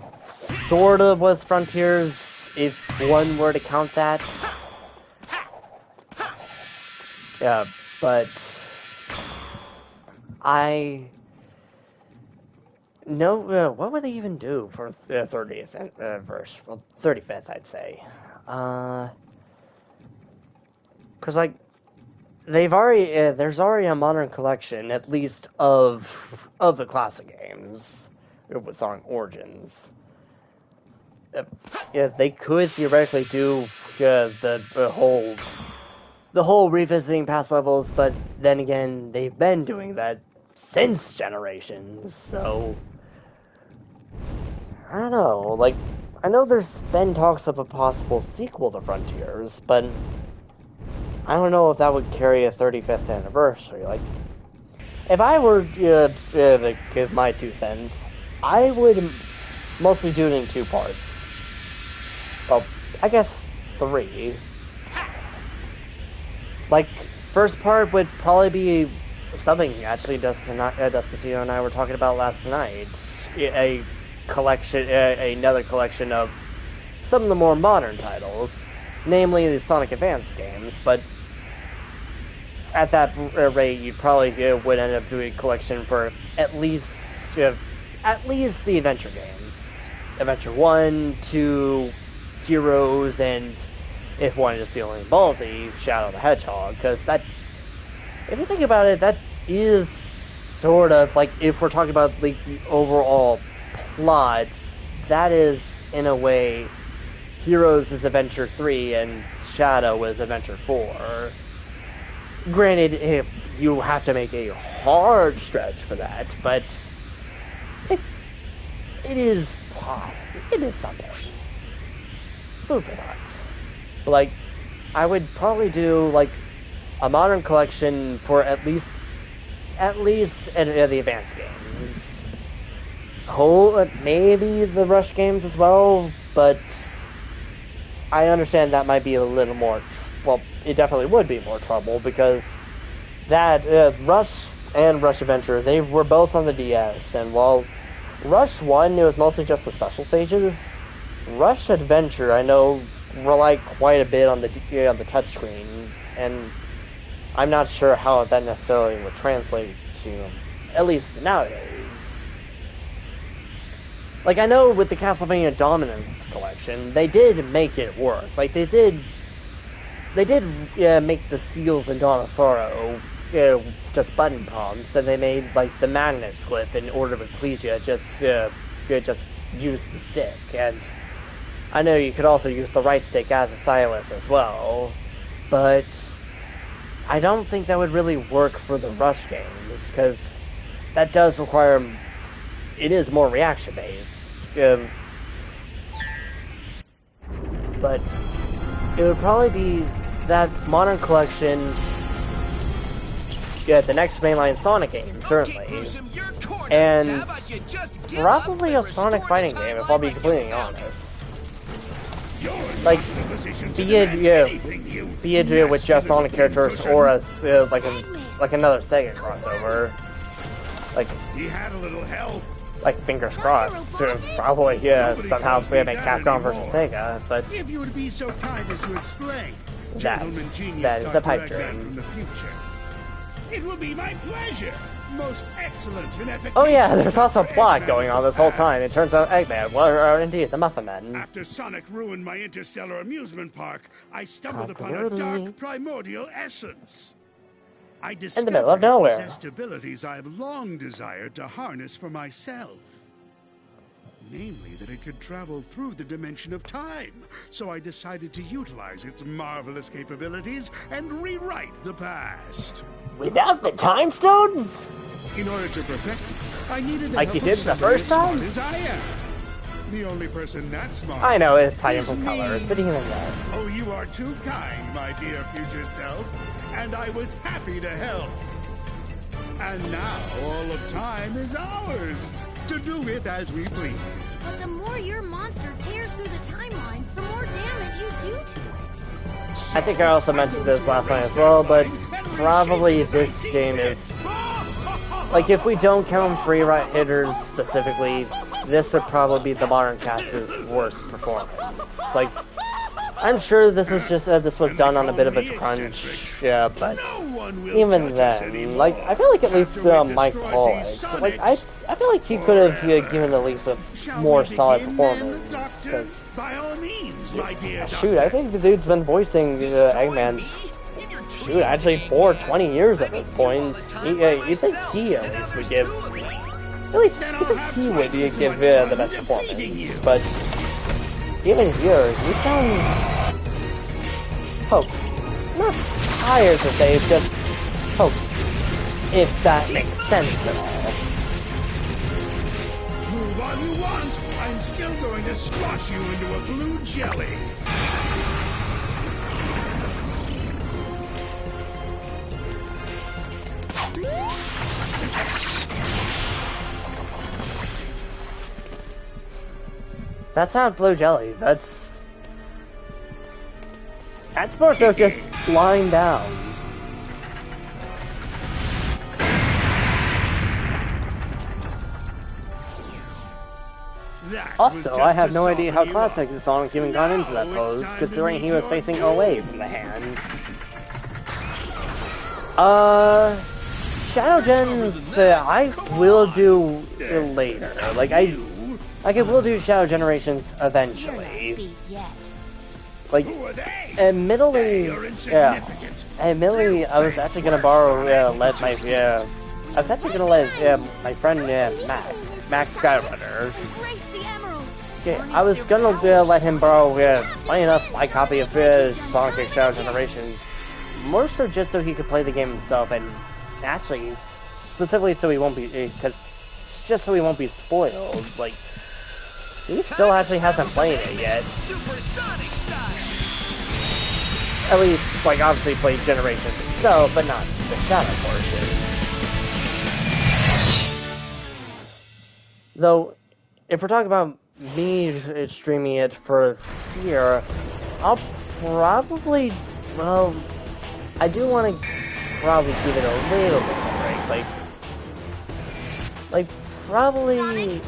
sort of was Frontiers, if one were to count that. Yeah, but what would they even do for the 30th verse? Well, 35th, I'd say. Because, they've already, there's already a modern collection, at least of the classic games, with Sonic Origins. Yeah, they could theoretically do the whole revisiting past levels, but then again, they've been doing that since Generations, so I don't know. I know there's been talks of a possible sequel to Frontiers, but I don't know if that would carry a 35th anniversary. If I were to give my 2 cents, I would mostly do it in 2 parts. Well, I guess 3. First part would probably be something, actually, Despacito and I were talking about last night. A collection, another collection of some of the more modern titles, namely the Sonic Advance games, but at that rate, you probably would end up doing a collection for at least the Adventure games. Adventure 1, 2, Heroes, and if one is feeling ballsy, Shadow the Hedgehog, because that, if you think about it, that is sort of, if we're talking about, the overall plot, that is, in a way, Heroes is Adventure 3, and Shadow is Adventure 4. Granted, you have to make a hard stretch for that, but it is something. Moving on. Like, I would probably do, like, a modern collection for at least the advanced games. Maybe the Rush games as well, but I understand that might be a little more, well, it definitely would be more trouble, because that, Rush and Rush Adventure, they were both on the DS, and while Rush 1, it was mostly just the special stages, Rush Adventure, I know, relied quite a bit on the touchscreen, and I'm not sure how that necessarily would translate to, at least nowadays. Like, I know with the Castlevania Dominance collection, they did make it work. Like, they did make the seals in Dawn of Sorrow just button prompts, and they made, like, the Magnus glyph in Order of Ecclesia just use the stick, and I know you could also use the right stick as a stylus as well, but I don't think that would really work for the Rush games, because that does require, it is more reaction-based, but it would probably be that modern collection, the next mainline Sonic game, certainly, and probably a Sonic fighting game, if I'll be completely honest. Like, be it with just Sonic characters or like another Sega crossover. Like, he had a little help. Like, fingers crossed, probably somehow we make Capcom versus Sega, but if you would be so kind as to explain, that is a pipe dream. From the future. It will be my pleasure. Most excellent and efficacious. Oh yeah, there's also a plot going on this whole time. It turns out Eggman, or indeed, the Muffin Man. After Sonic ruined my interstellar amusement park, I stumbled upon a dark primordial essence. I discovered in the middle of nowhere. It possessed abilities I have long desired to harness for myself. Namely, that it could travel through the dimension of time. So I decided to utilize its marvelous capabilities and rewrite the past. Without the time stones? In order to perfect it, I needed the like help you did of the somebody first as time? smart as I am. The only person that smart. I know it's tied in is from me. colors, but even that. Oh, you are too kind, my dear future self, and I was happy to help. And now all of time is ours, to do with as we please. But the more your monster tears through the timeline, the more damage you do to it. I think I also mentioned this last night as well, but probably this game is, like, if we don't count free right hitters specifically, this would probably be the modern cast's worst performance. Like, I'm sure this is just this was done on a bit of a crunch, yeah, but even then, like, I feel like at least Mike Pollock, like, I feel like he could have given at least a more solid performance, because, shoot, I think the dude's been voicing Eggman, shoot, actually for 20 years at this point. You think he at least would give, you think he would give the best performance, but even here, he's done poke. Not tired to say, it's just poke. If that makes sense at all. Move all you want, I'm still going to squash you into a blue jelly. That's not blue jelly, that's supposed to just lying down. Also, I have no idea how classic Sonic even got into that pose, considering he was facing away from the hand. Shadow Gens, I will do later. Like, I will do Shadow Generations eventually. Like, admittedly, I was actually gonna borrow, my friend, Max Skyrunner. Yeah, I was gonna let him borrow, funny enough, my copy of Sonic Shadow Generations, more so just so he could play the game himself, and actually, specifically so he won't be, just so he won't be spoiled. Like, he still actually hasn't played it yet. at least, like, obviously play Generations itself, but not the Shadow portion. Though, if we're talking about me streaming it for here, I'll probably, well, I do want to probably give it a little bit of a break, like probably,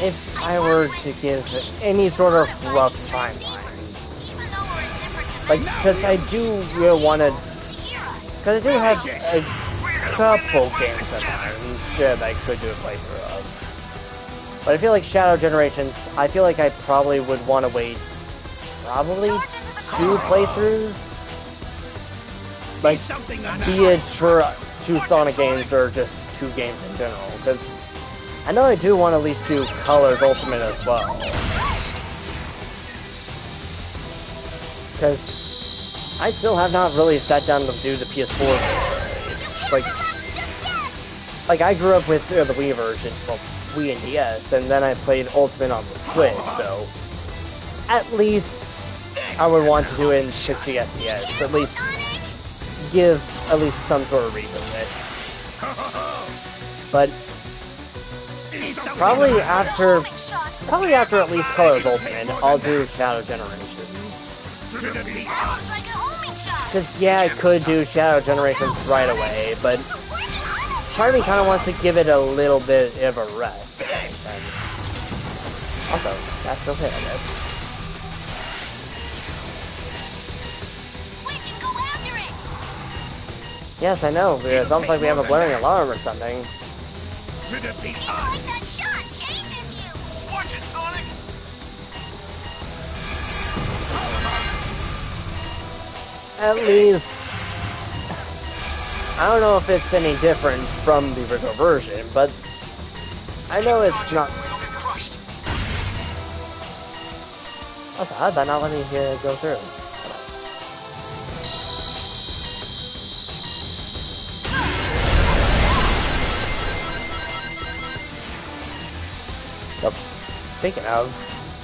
if I were to give any sort of rough timeline. Like, because I do want to, because I do have a couple games in mind that I could do a playthrough of. But I feel like Shadow Generations, I feel like I probably would want to wait probably 2 playthroughs. Like, be it for 2 Sonic games or just 2 games in general. Because I know I do want to at least do Colors Ultimate as well. Because I still have not really sat down to do the PS4. Like I grew up with the Wii version, well, Wii and DS, and then I played Ultimate on the Switch, so at least I would want to do it in 60 FPS, at least give at least some sort of revisit. But probably after at least Colors Ultimate, I'll do Shadow Generations. Because, yeah, I could do Shadow Generations right away, but part of me kind of wants to give it a little bit of a rest, if that makes sense. Also, that's okay, I guess. Switch and go after it. Yes, I know. It's almost like we have a blaring alarm or something. It's like that shot chases you. Watch it, Sonic! At least, I don't know if it's any different from the original version, but I know it's not. Also, how did that not let me go through? So, speaking of,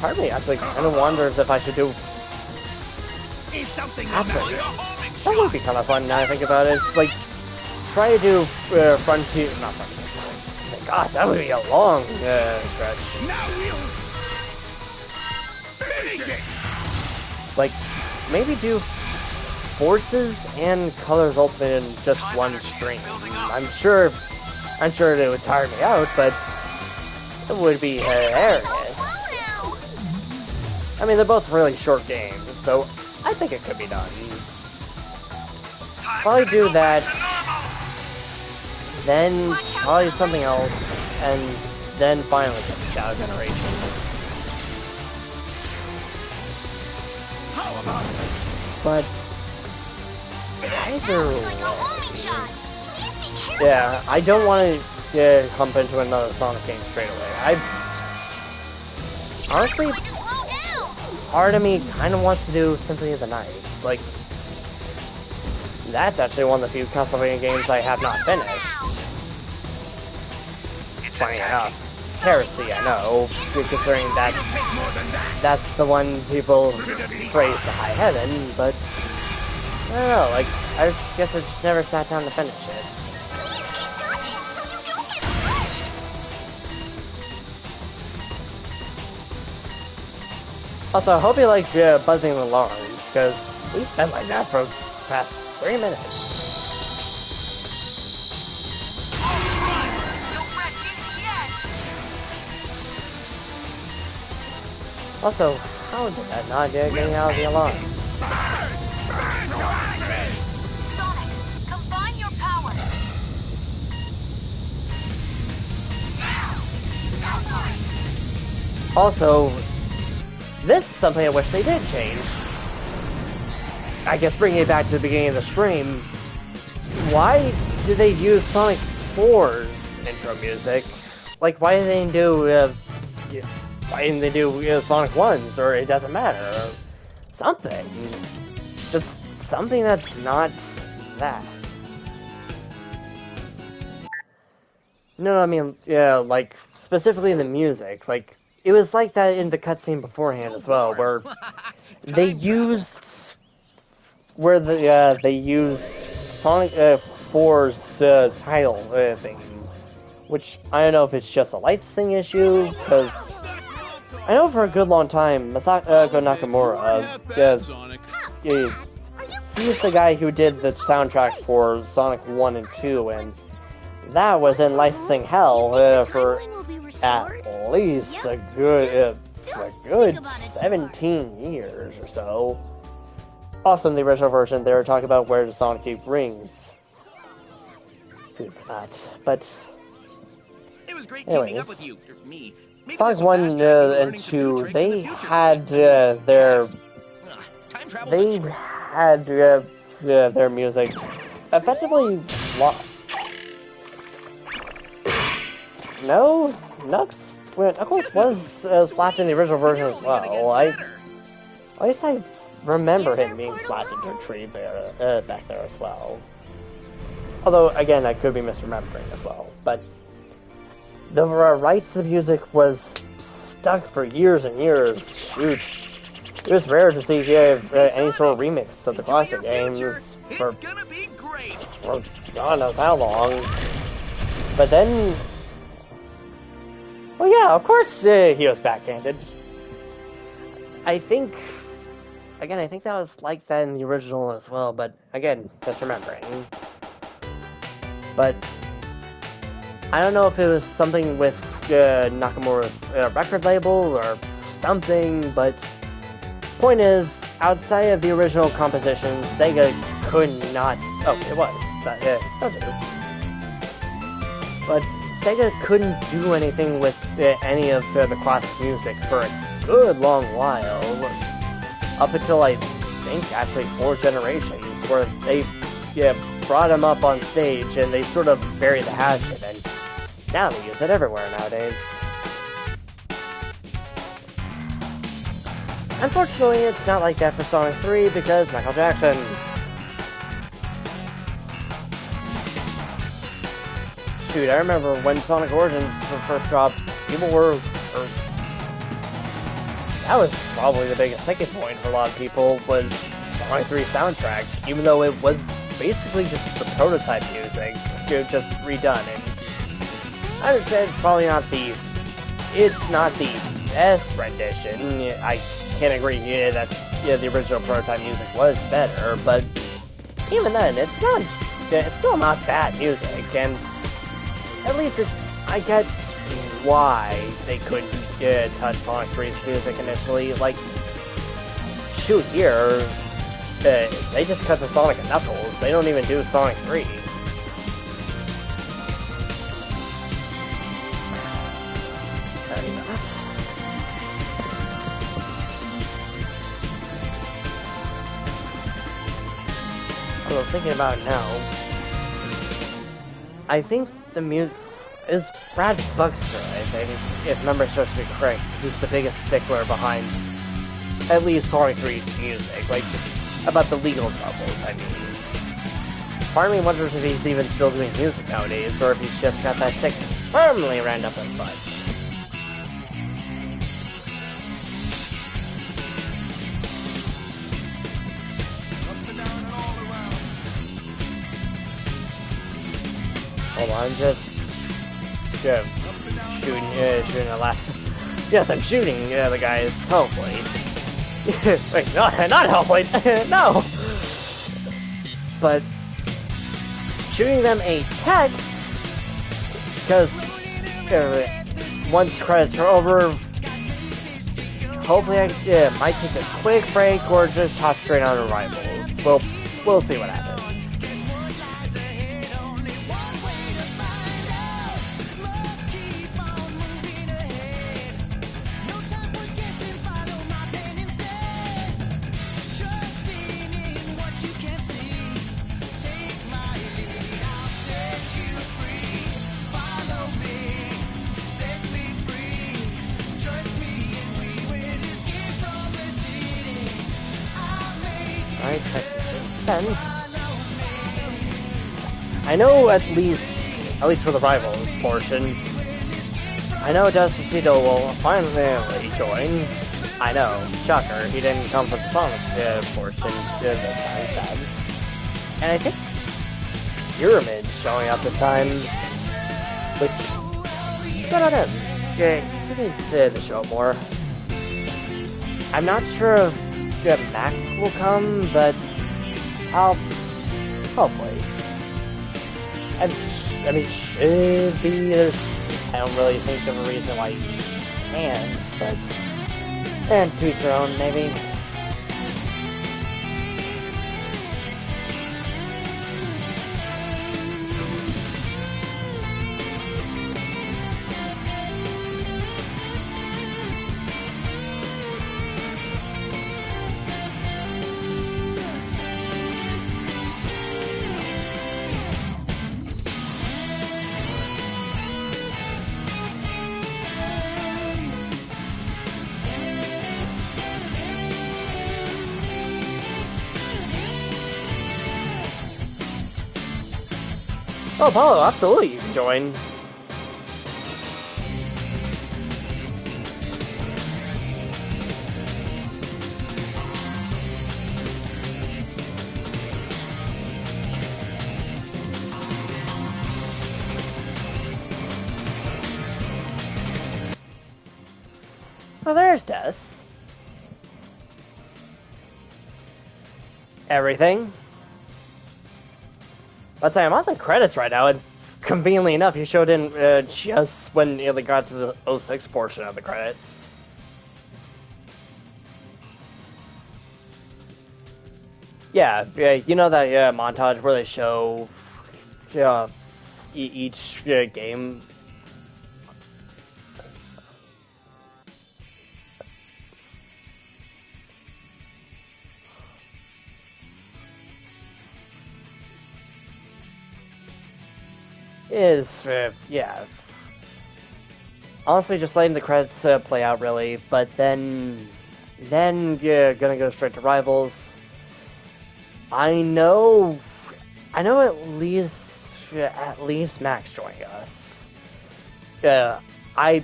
part of me actually kind of wonders if I should do. Actually, that would be kind of fun now I think about it. It's like, try to do Frontier, not Frontiers. Oh my gosh, that would be a long stretch. Like, maybe do Forces and Colors Ultimate in just one stream. I'm sure it would tire me out, but it would be hilarious. I mean, they're both really short games, so I think it could be done. Probably do that, then probably something else, and then finally get the Shadow Generation. But either yeah, I don't want to hump into another Sonic game straight away. Honestly, part of me kind of wants to do Symphony of the Night. Like, that's actually one of the few Castlevania games I have not finished. Funny enough. Heresy, I know, considering that's the one people praise to high heaven, but I don't know, like, I guess I just never sat down to finish it. Please keep dodging so you don't get squished. Also, I hope you like buzzing alarms, because we've been like that for the past 3 minutes. Also, how did that not get getting out of the alarm? Sonic, combine your powers. Also, this is something I wish they did change. I guess bringing it back to the beginning of the stream, why did they use Sonic 4's intro music? Like, why didn't they do, Sonic 1's, or it doesn't matter, or something. Just something that's not that. No, I mean, yeah, like, specifically the music, like, it was like that in the cutscene beforehand as well, where they used where they use Sonic 4's title thing, which I don't know if it's just a licensing issue, because I know for a good long time Masako Nakamura, he's the guy who did the soundtrack for Sonic 1 and 2, and that was in licensing hell for at least a good 17 years or so. Also, in the original version, they were talking about where the Sonic keep rings. Good for that. But it was great teaming up with you, me. Sonic 1 and 2, they had their music effectively No, Knuckles was slapped in the original version as well. At least I remember him being slapped into a tree back there as well. Although, again, I could be misremembering as well. But the rights to the music was stuck for years and years. Shoot. It was rare to see any sort of remix of the classic games for God knows how long. But then, well, yeah, of course he was backhanded. I think that was like that in the original as well, but again, misremembering. But I don't know if it was something with Nakamura's record label or something, but point is, outside of the original composition, Sega could not... Oh, it was. But Sega couldn't do anything with any of the classic music for a good long while. Up until, I think, actually 4 generations, where they brought him up on stage and they sort of buried the hatchet, and now they use it everywhere nowadays. Unfortunately, it's not like that for Sonic 3 because Michael Jackson. Dude, I remember when Sonic Origins first dropped, people were... that was probably the biggest sticking point for a lot of people, was Sonic 3 soundtrack, even though it was basically just the prototype music, just redone. And I understand it's probably not the best rendition. I can't agree that the original prototype music was better, but even then, it's still not bad music, and at least I get why they couldn't touch Sonic 3's music initially. Like, shoot, here, they just cut the Sonic and Knuckles. They don't even do Sonic 3. Although, thinking about it now, I think the music is Brad Buxter, I think, if memory serves to be correct, who's the biggest stickler behind at least Sonic 3's music, like, about the legal troubles, I mean. Part of me wonders if he's even still doing music nowadays, or if he's just got that stick firmly rammed up his butt. Hold on, just shooting a lot. Yes, I'm shooting the guys, hopefully. Wait, not hopefully, no! But shooting them a text, because once credits are over, hopefully I might take a quick break or just hop straight on Arrivals. We'll see what happens. I know at least for the Rivals portion, I know Despacito will finally join, I know, shocker, he didn't come from the song portion this time, sad. And I think Pyramid's showing up this time, which, good on him. Yeah, he needs to show up more. I'm not sure if Mac will come, but hopefully. I mean, should be. I don't really think of a reason why you can't, but and to each their own, maybe. Oh, Apollo, absolutely, you can join. Oh, there's Des. Everything. Let's say I'm on the credits right now, and conveniently enough, you showed in just when they got to the 06 portion of the credits. Yeah, you know that montage where they show each game. Is yeah. Honestly, just letting the credits play out, really. But then you're gonna go straight to Rivals. I know at least Max joining us. I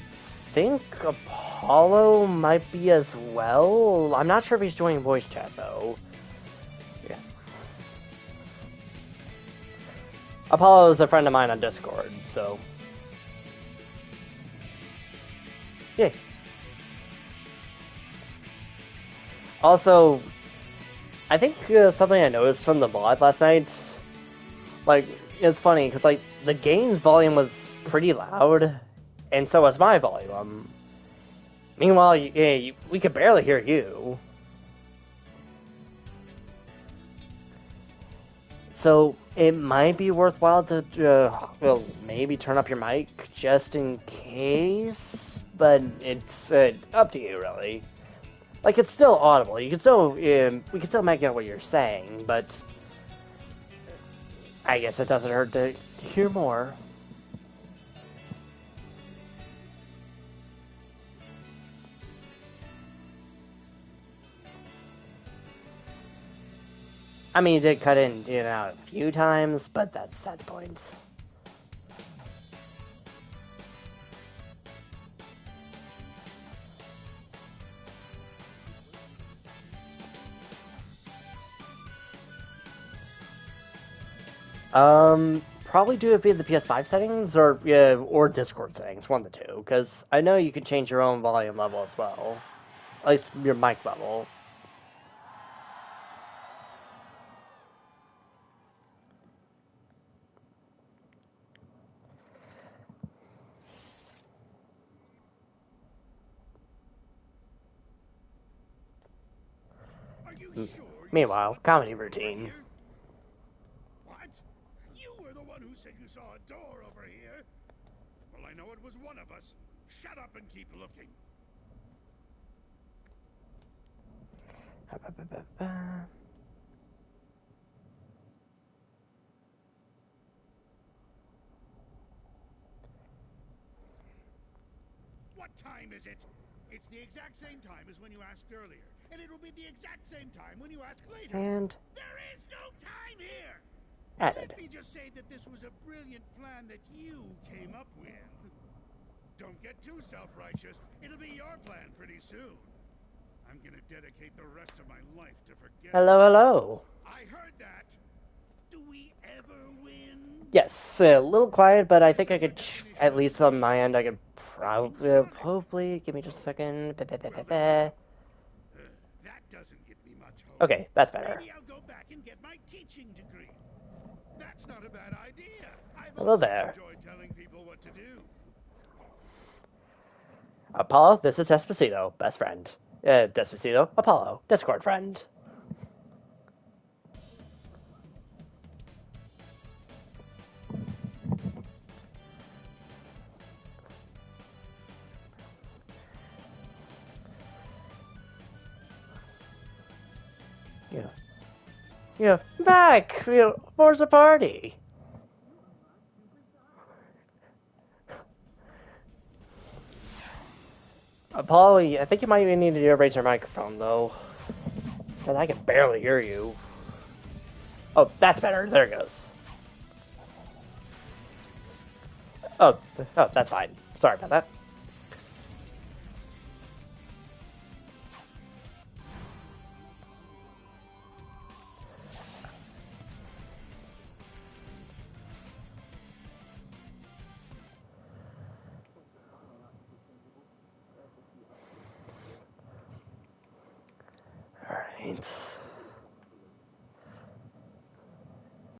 think Apollo might be as well. I'm not sure if he's joining voice chat though. Yeah. Apollo is a friend of mine on Discord, so yeah. Also, I think something I noticed from the VOD last night, like, it's funny, because, like, the game's volume was pretty loud, and so was my volume. Meanwhile, we could barely hear you. So, it might be worthwhile to, maybe turn up your mic, just in case, but it's up to you, really. Like, it's still audible. You can still, we can still make out what you're saying, but I guess it doesn't hurt to hear more. I mean, you did cut in and out a few times, but that's the point. Probably do it via the PS5 settings or Discord settings, one of the two, because I know you can change your own volume level as well. At least your mic level. Meanwhile, comedy routine. What? You were the one who said you saw a door over here? Well, I know it was one of us. Shut up and keep looking. What time is it? It's the exact same time as when you asked earlier, and it will be the exact same time when you ask later. And there is no time here. added. Let me just say that this was a brilliant plan that you came up with. Don't get too self-righteous. It'll be your plan pretty soon. I'm gonna dedicate the rest of my life to forget. Hello, hello. I heard that. Do we ever win? Yes, a little quiet, but I think I could, at least on my end, I could hopefully, give me just a second. That doesn't give me much hope. Okay, that's better. Maybe I'll go back and get my teaching degree. That's not a bad idea. I've Hello always there. enjoyed telling people what to do. Apollo, this is Despacito, best friend. Despacito, Apollo, Discord friend. Yeah. Yeah, back! Where's the party? Apollo, I think you might even need to raise your microphone, though. Because I can barely hear you. Oh, that's better. There it goes. Oh, that's fine. Sorry about that. Alright.